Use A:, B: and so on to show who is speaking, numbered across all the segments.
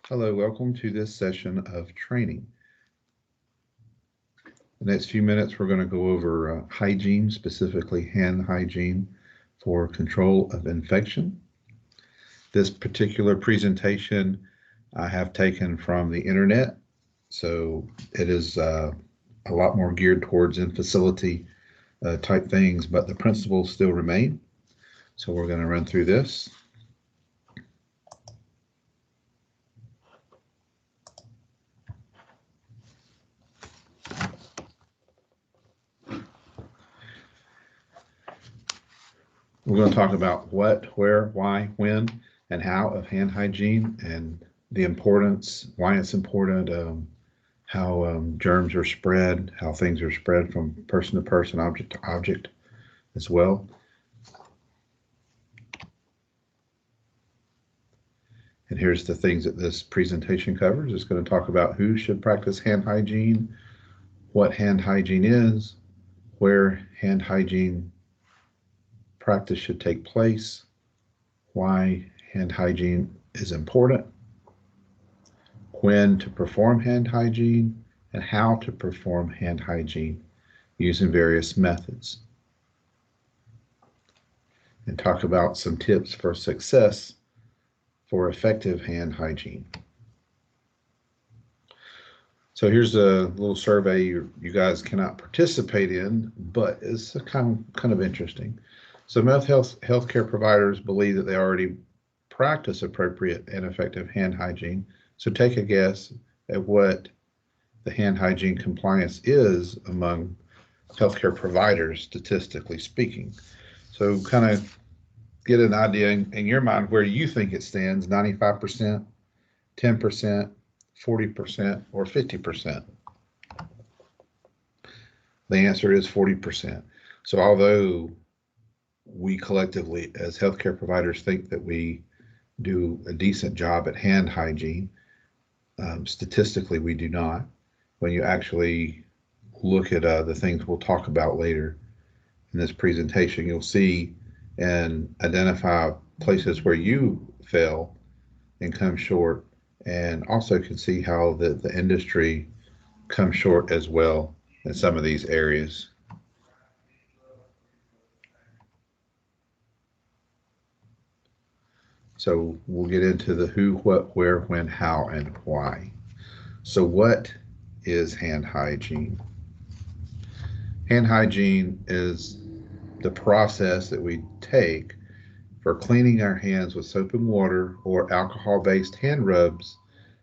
A: Hello, welcome to this session of training. The next few minutes, we're going to go over hygiene, specifically hand hygiene for control of infection. This particular presentation I have taken from the internet, so it is a lot more geared towards in-facility type things, but the principles still remain. So we're going to run through this. We're going to talk about what, where, why, when, and how of hand hygiene and the importance, why it's important, how germs are spread, how things are spread from person to person, object to object as well. And here's the things that this presentation covers. It's going to talk about who should practice hand hygiene, what hand hygiene is, where hand hygiene practice should take place, why hand hygiene is important, when to perform hand hygiene, and how to perform hand hygiene using various methods. And talk about some tips for success for effective hand hygiene. So here's a little survey you guys cannot participate in, but it's kind of interesting. So most healthcare providers believe that they already practice appropriate and effective hand hygiene. So take a guess at what the hand hygiene compliance is among healthcare providers, statistically speaking. So kind of get an idea in your mind where you think it stands: 95%, 10%, 40%, or 50%. The answer is 40%. So although we collectively as healthcare providers think that we do a decent job at hand hygiene, statistically we do not. When you actually look at the things we'll talk about later in this presentation, you'll see and identify places where you fail and come short, and also can see how the industry comes short as well in some of these areas. So we'll get into the who, what, where, when, how, and why. So what is hand hygiene? Hand hygiene is the process that we take for cleaning our hands with soap and water or alcohol-based hand rubs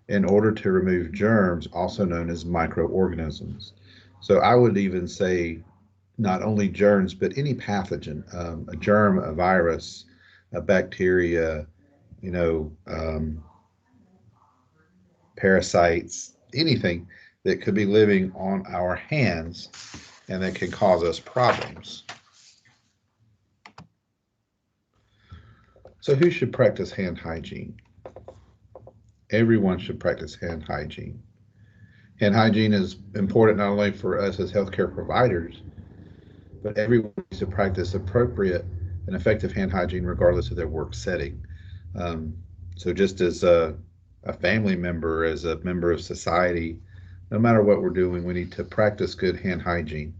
A: in order to remove germs, also known as microorganisms. So I would even say not only germs, but any pathogen, a germ, a virus, a bacteria, parasites, anything that could be living on our hands and that can cause us problems. So who should practice hand hygiene? Everyone should practice hand hygiene. Hand hygiene is important not only for us as healthcare providers, but everyone needs to practice appropriate and effective hand hygiene regardless of their work setting. So just as a family member, as a member of society, no matter what we're doing, we need to practice good hand hygiene.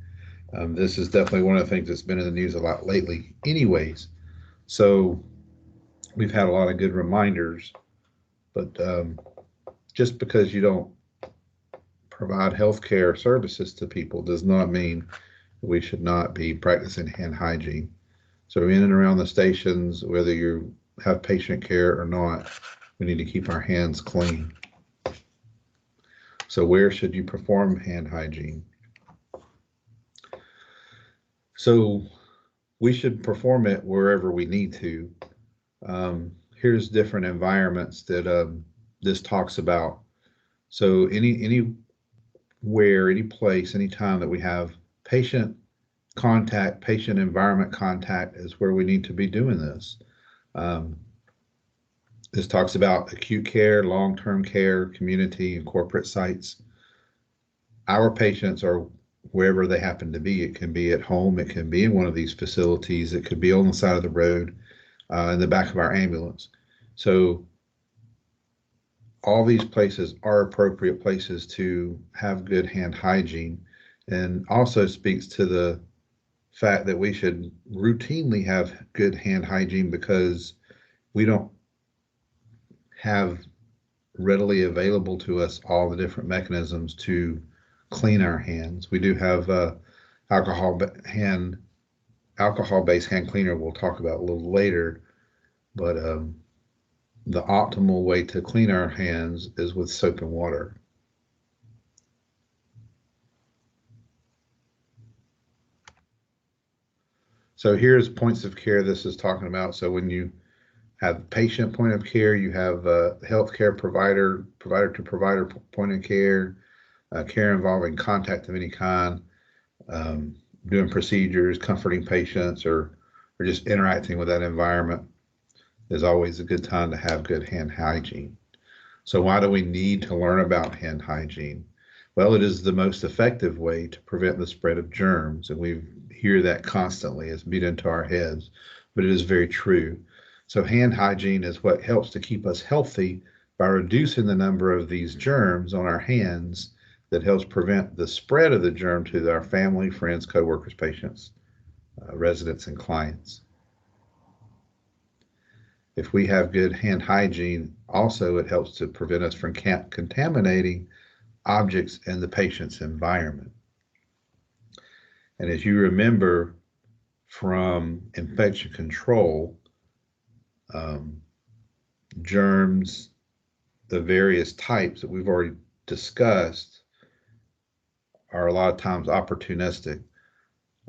A: This is definitely one of the things that's been in the news a lot lately anyways. So we've had a lot of good reminders, but just because you don't provide healthcare services to people does not mean we should not be practicing hand hygiene. So in and around the stations, whether you have patient care or not, we need to keep our hands clean. So where should you perform hand hygiene? So we should perform it wherever we need to. Here's different environments that this talks about. So anywhere, any place, any time that we have patient contact, patient environment contact is where we need to be doing this. This talks about acute care, long-term care, community, and corporate sites. Our patients are wherever they happen to be. It can be at home, it can be in one of these facilities, it could be on the side of the road, in the back of our ambulance. So all these places are appropriate places to have good hand hygiene, and also speaks to the fact that we should routinely have good hand hygiene because we don't have readily available to us all the different mechanisms to clean our hands. We do have alcohol-based hand cleaner we'll talk about a little later, but the optimal way to clean our hands is with soap and water. So here's points of care this is talking about. So when you have patient point of care, you have healthcare provider to provider point of care, care involving contact of any kind, doing procedures, comforting patients, or just interacting with that environment is always a good time to have good hand hygiene. So why do we need to learn about hand hygiene? Well, it is the most effective way to prevent the spread of germs, and we hear that constantly. It's beat into our heads, but it is very true. So hand hygiene is what helps to keep us healthy by reducing the number of these germs on our hands that helps prevent the spread of the germ to our family, friends, coworkers, patients, residents, and clients. If we have good hand hygiene, also it helps to prevent us from contaminating objects in the patient's environment. And as you remember from infection control, germs, the various types that we've already discussed, are a lot of times opportunistic.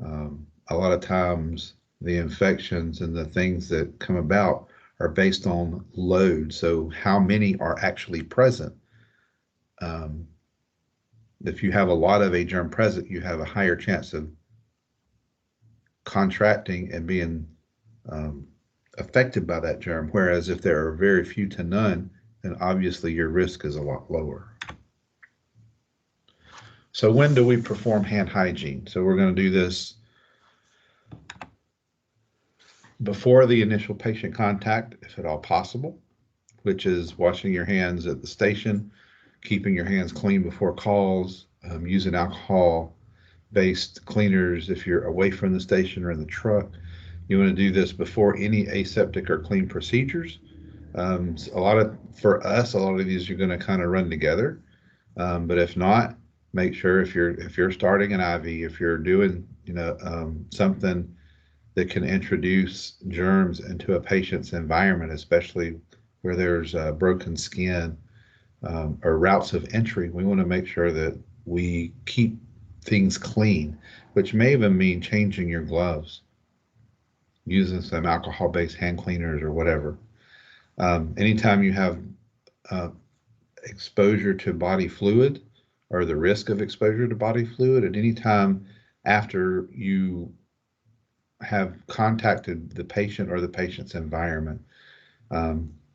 A: A lot of times the infections and the things that come about are based on load. So how many are actually present? If you have a lot of a germ present, you have a higher chance of contracting and being affected by that germ. Whereas if there are very few to none, then obviously your risk is a lot lower. So when do we perform hand hygiene? So we're going to do this before the initial patient contact, if at all possible, which is washing your hands at the station, keeping your hands clean before calls, using alcohol-based cleaners if you're away from the station or in the truck. You want to do this before any aseptic or clean procedures. For us, a lot of these are going to kind of run together. But if not, make sure if you're starting an IV, if you're doing something that can introduce germs into a patient's environment, especially where there's broken skin or routes of entry, we want to make sure that we keep things clean, which may even mean changing your gloves, using some alcohol-based hand cleaners or whatever. Anytime you have exposure to body fluid or the risk of exposure to body fluid, at any time after you have contacted the patient or the patient's environment,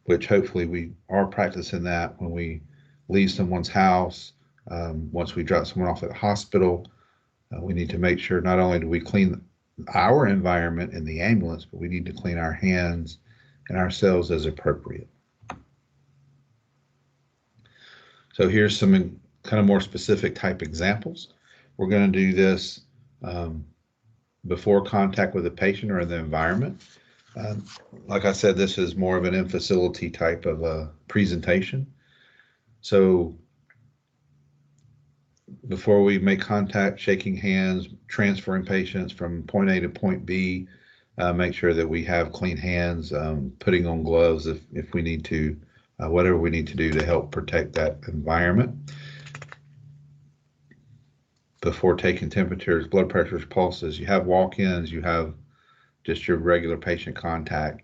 A: which hopefully we are practicing that when we leave someone's house, once we drop someone off at the hospital, we need to make sure not only do we clean our environment in the ambulance, but we need to clean our hands and ourselves as appropriate. So here's some kind of more specific type examples. We're going to do this before contact with the patient or in the environment. Like I said, this is more of an in-facility type of a presentation. So before we make contact, shaking hands, transferring patients from point A to point B, make sure that we have clean hands, putting on gloves if we need to, whatever we need to do to help protect that environment. Before taking temperatures, blood pressures, pulses, you have walk-ins, you have just your regular patient contact.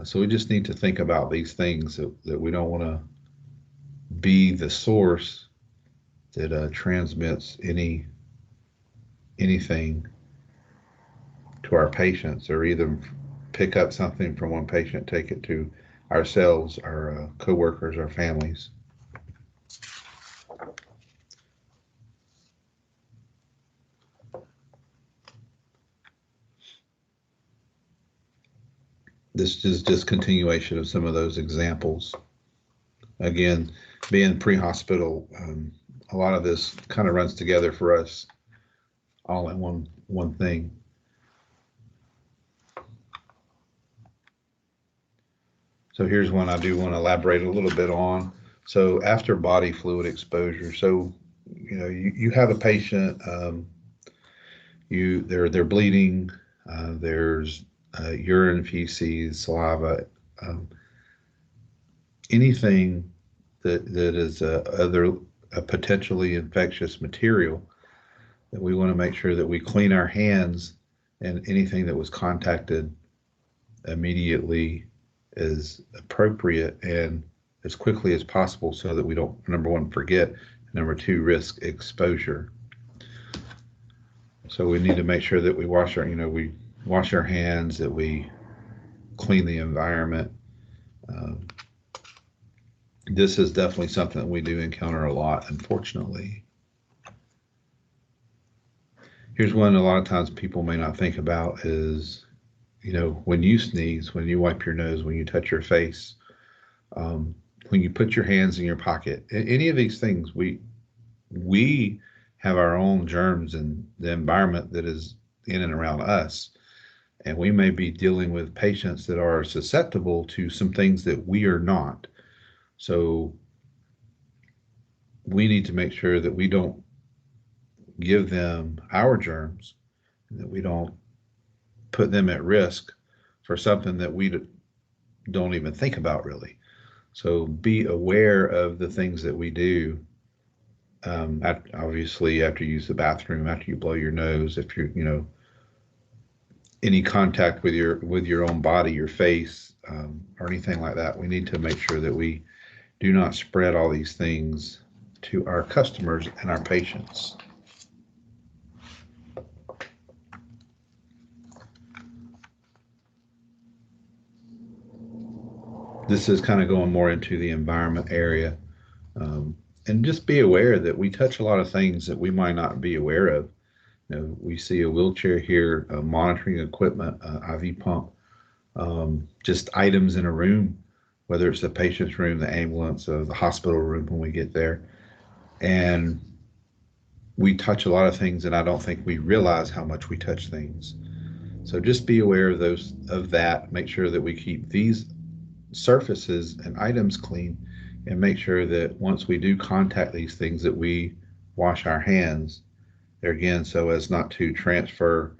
A: So we just need to think about these things that we don't want to be the source that transmits anything to our patients, or either pick up something from one patient, take it to ourselves, our coworkers, our families. This is just continuation of some of those examples. again, being pre-hospital, a lot of this kind of runs together for us all in one thing. So here's one I do want to elaborate a little bit on. So after body fluid exposure, so you have a patient, they're bleeding, there's urine, feces, saliva, anything that is a potentially infectious material, that we want to make sure that we clean our hands, and anything that was contacted immediately is appropriate and as quickly as possible, so that we don't, number one, forget, number two, risk exposure. So we need to make sure that we wash our hands, that we clean the environment. This is definitely something that we do encounter a lot, unfortunately. Here's one a lot of times people may not think about is, when you sneeze, when you wipe your nose, when you touch your face, when you put your hands in your pocket, any of these things, we have our own germs in the environment that is in and around us. And we may be dealing with patients that are susceptible to some things that we are not. So we need to make sure that we don't give them our germs, and that we don't put them at risk for something that we don't even think about really. So be aware of the things that we do. Obviously, after you use the bathroom, after you blow your nose, if you're, any contact with your own body, your face, or anything like that, we need to make sure that we do not spread all these things to our customers and our patients. This is kind of going more into the environment area. And just be aware that we touch a lot of things that we might not be aware of. We see a wheelchair here, monitoring equipment, IV pump, just items in a room, whether it's the patient's room, the ambulance, or the hospital room when we get there. And we touch a lot of things, and I don't think we realize how much we touch things. So just be aware of that. Make sure that we keep these surfaces and items clean, and make sure that once we do contact these things, that we wash our hands there again, so as not to transfer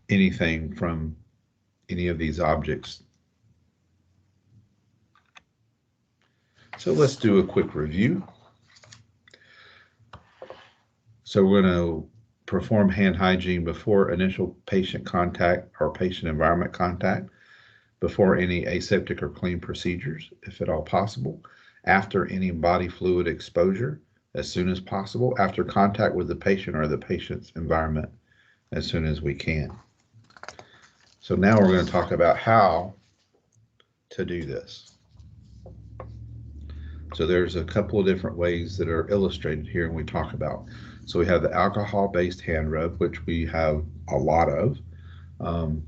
A: anything from any of these objects. So let's do a quick review. So we're going to perform hand hygiene before initial patient contact or patient environment contact, before any aseptic or clean procedures, if at all possible, after any body fluid exposure, as soon as possible, after contact with the patient or the patient's environment, as soon as we can. So now we're going to talk about how to do this. So there's a couple of different ways that are illustrated here and we talk about. So we have the alcohol-based hand rub, which we have a lot of. And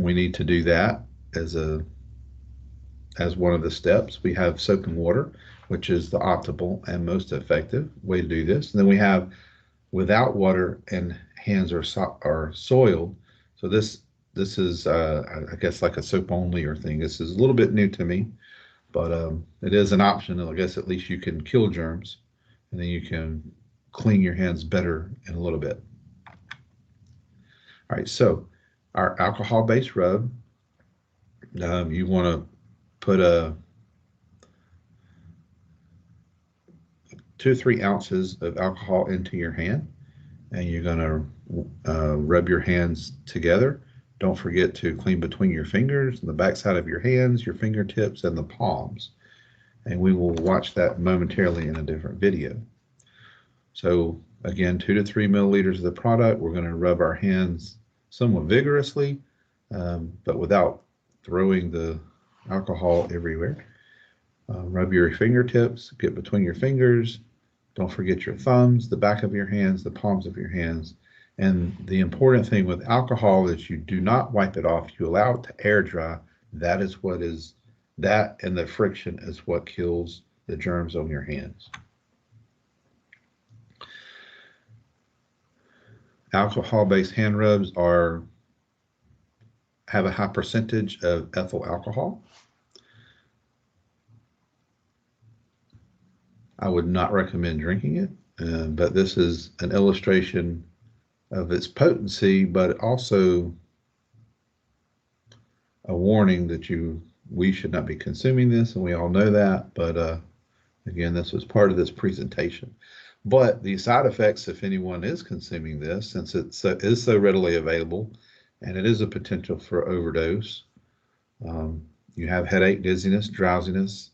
A: we need to do that as one of the steps. We have soap and water, which is the optimal and most effective way to do this. And then we have without water and hands are soiled. So this is I guess like a soap only or thing. This is a little bit new to me, but it is an option. I guess at least you can kill germs, and then you can clean your hands better in a little bit. All right, so our alcohol-based rub, you want to put 2 or 3 ounces of alcohol into your hand, and you're going to rub your hands together. Don't forget to clean between your fingers and the backside of your hands, your fingertips, and the palms. And we will watch that momentarily in a different video. So again, 2 to 3 milliliters of the product. We're going to rub our hands somewhat vigorously, but without throwing the alcohol everywhere. Rub your fingertips, get between your fingers. Don't forget your thumbs, the back of your hands, the palms of your hands. And the important thing with alcohol is you do not wipe it off. You allow it to air dry. That is what is That and the friction is what kills the germs on your hands. Alcohol-based hand rubs have a high percentage of ethyl alcohol. I would not recommend drinking it, but this is an illustration of its potency, but also a warning that we should not be consuming this, and we all know that. But again, this was part of this presentation. But the side effects, if anyone is consuming this, since it is so readily available, and it is a potential for overdose, you have headache, dizziness, drowsiness,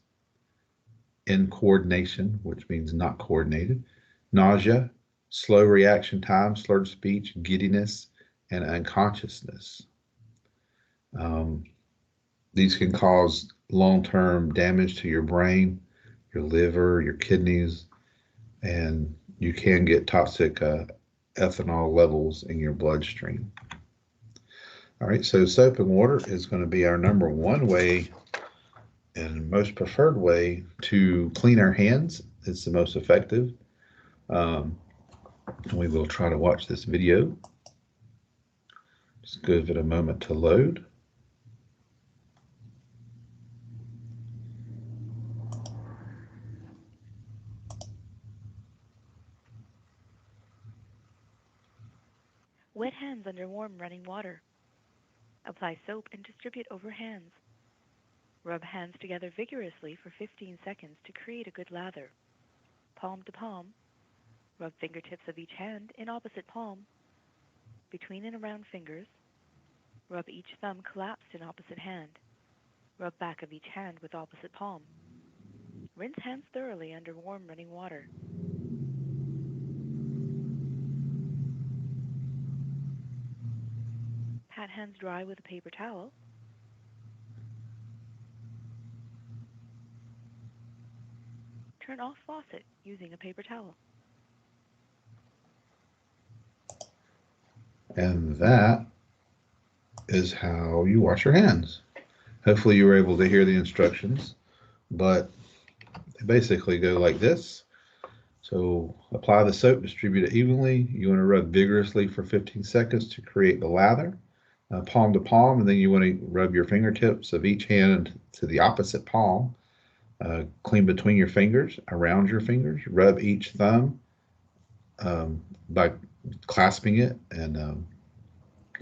A: incoordination, which means not coordinated, nausea, slow reaction time, slurred speech, giddiness, and unconsciousness. These can cause long-term damage to your brain, your liver, your kidneys, and you can get toxic ethanol levels in your bloodstream. All right, so soap and water is going to be our number one way and most preferred way to clean our hands. It's the most effective. We will try to watch this video. Just give it a moment to load.
B: Wet hands under warm running water. Apply soap and distribute over hands. Rub hands together vigorously for 15 seconds to create a good lather. Palm to palm. Rub fingertips of each hand in opposite palm. Between and around fingers. Rub each thumb collapsed in opposite hand. Rub back of each hand with opposite palm. Rinse hands thoroughly under warm running water. Pat hands dry with a paper towel. Turn off faucet using a paper towel.
A: And that is how you wash your hands. Hopefully you were able to hear the instructions, but they basically go like this. So apply the soap, distribute it evenly. You want to rub vigorously for 15 seconds to create the lather, palm to palm, and then you want to rub your fingertips of each hand to the opposite palm. Clean between your fingers, around your fingers. Rub each thumb by clasping it and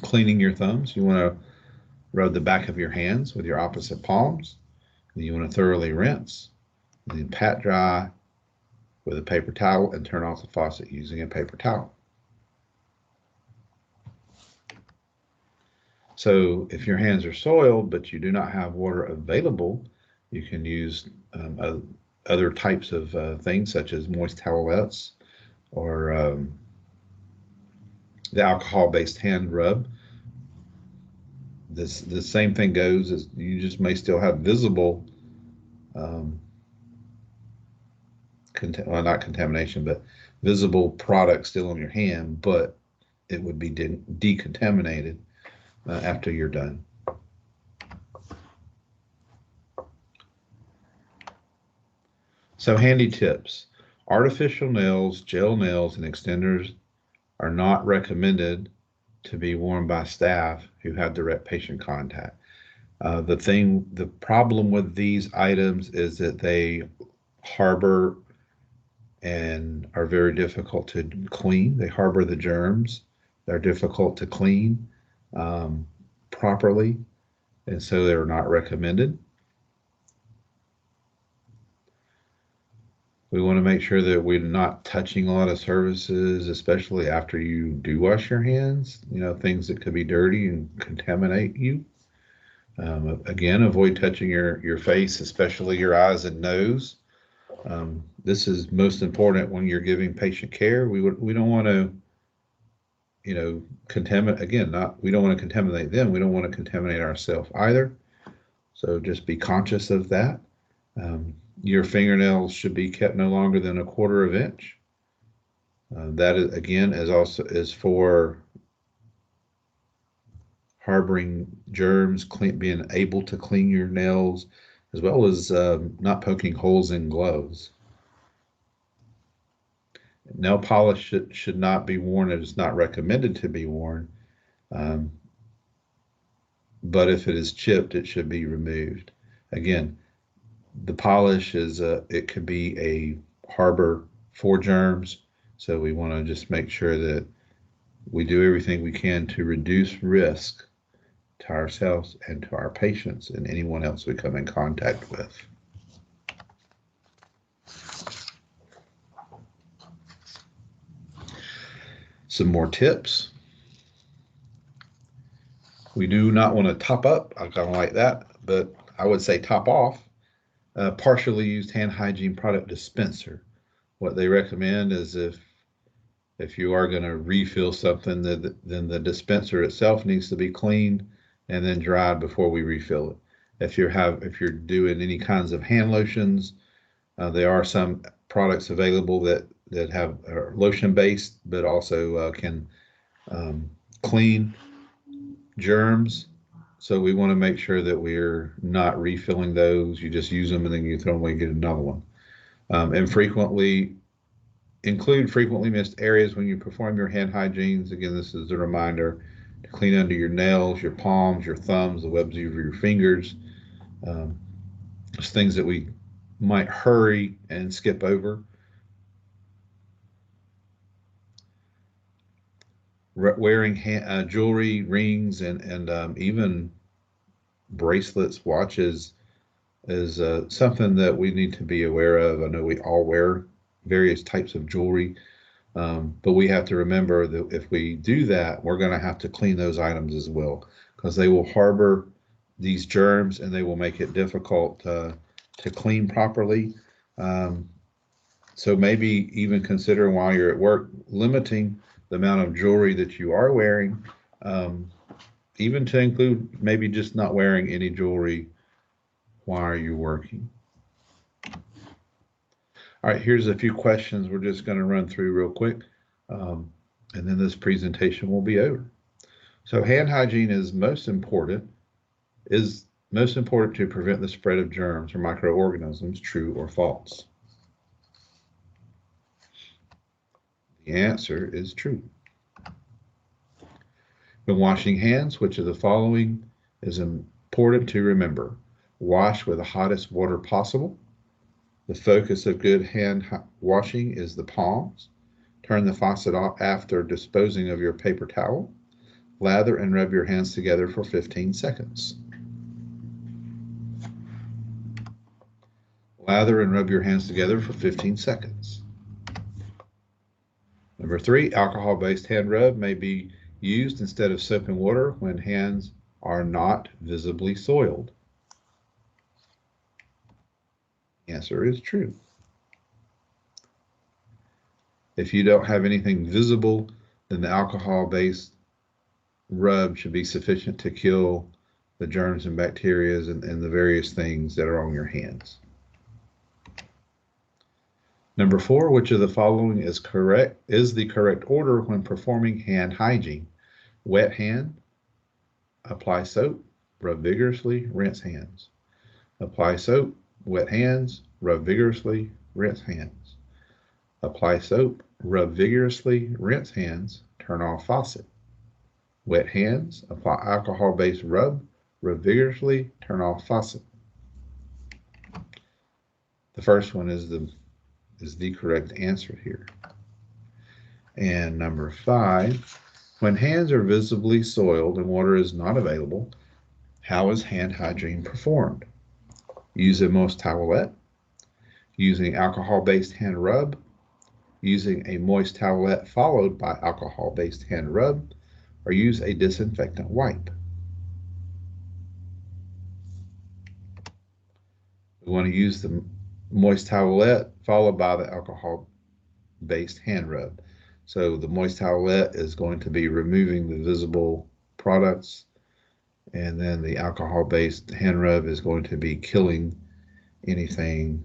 A: cleaning your thumbs. You want to rub the back of your hands with your opposite palms. And you want to thoroughly rinse. And then pat dry with a paper towel and turn off the faucet using a paper towel. So if your hands are soiled but you do not have water available, you can use other types of things such as moist towelettes or the alcohol-based hand rub. The same thing goes as you just may still have visible, well, not contamination, but visible product still on your hand, but it would be decontaminated after you're done. So handy tips. Artificial nails, gel nails, and extenders are not recommended to be worn by staff who have direct patient contact. The problem with these items is that they harbor and are very difficult to clean. They harbor the germs. They're difficult to clean properly, and so they're not recommended. We want to make sure that we're not touching a lot of surfaces, especially after you do wash your hands, things that could be dirty and contaminate you. Again, avoid touching your face, especially your eyes and nose. This is most important when you're giving patient care. We don't want to, contaminate, again, we don't want to contaminate them. We don't want to contaminate ourselves either. So just be conscious of that. Your fingernails should be kept no longer than 1/4 inch. That is, again, is for harboring germs, being able to clean your nails as well as not poking holes in gloves. Nail polish should not be worn. It is not recommended to be worn. Um, but if it is chipped, it should be removed. Again, the polish it could be a harbor for germs. So we want to just make sure that we do everything we can to reduce risk to ourselves and to our patients and anyone else we come in contact with. Some more tips. We do not want to top up. I kind of like that, but I would say top off. Partially used hand hygiene product dispenser. What they recommend is if you are going to refill something, then the dispenser itself needs to be cleaned and then dried before we refill it. If you're doing any kinds of hand lotions, there are some products available that have are lotion based, but also can clean germs. So we want to make sure that we're not refilling those. You just use them and then you throw them away and get another one. And include frequently missed areas when you perform your hand hygienes. Again, this is a reminder to clean under your nails, your palms, your thumbs, the webs of your fingers. Just things that we might hurry and skip over. Wearing jewelry, rings, and even bracelets, watches is something that we need to be aware of. I know we all wear various types of jewelry, but we have to remember that if we do that, we're going to have to clean those items as well, because they will harbor these germs and they will make it difficult to clean properly. So maybe even considering while you're at work, limiting the amount of jewelry that you are wearing, even to include maybe just not wearing any jewelry while you're working. All right, here's a few questions we're just going to run through real quick, and then this presentation will be over. So hand hygiene is most important to prevent the spread of germs or microorganisms, true or false? The answer is true. When washing hands, which of the following is important to remember? Wash with the hottest water possible. The focus of good hand washing is the palms. Turn the faucet off after disposing of your paper towel. Lather and rub your hands together for 15 seconds. Lather and rub your hands together for 15 seconds. Number 3, alcohol-based hand rub may be used instead of soap and water when hands are not visibly soiled. The answer is true. If you don't have anything visible, then the alcohol-based rub should be sufficient to kill the germs and bacteria and the various things that are on your hands. Number 4, which of the following is the correct order when performing hand hygiene? Wet hand, apply soap, rub vigorously, rinse hands. Apply soap, wet hands, rub vigorously, rinse hands. Apply soap, rub vigorously, rinse hands, turn off faucet. Wet hands, apply alcohol-based rub vigorously, turn off faucet. The first one is the correct answer here. And number 5, when hands are visibly soiled and water is not available, how is hand hygiene performed? Use a moist towelette, using alcohol-based hand rub, using a moist towelette followed by alcohol-based hand rub, or use a disinfectant wipe. We want to use the moist towelette followed by the alcohol-based hand rub. So the moist towelette is going to be removing the visible products, and then the alcohol-based hand rub is going to be killing anything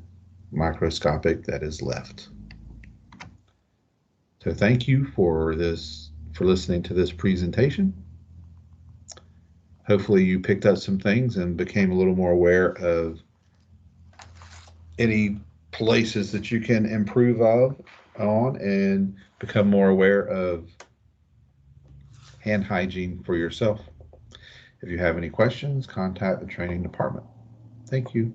A: microscopic that is left. So thank you for listening to this presentation. Hopefully you picked up some things and became a little more aware of any places that you can improve on and become more aware of hand hygiene for yourself. If you have any questions, contact the training department. Thank you.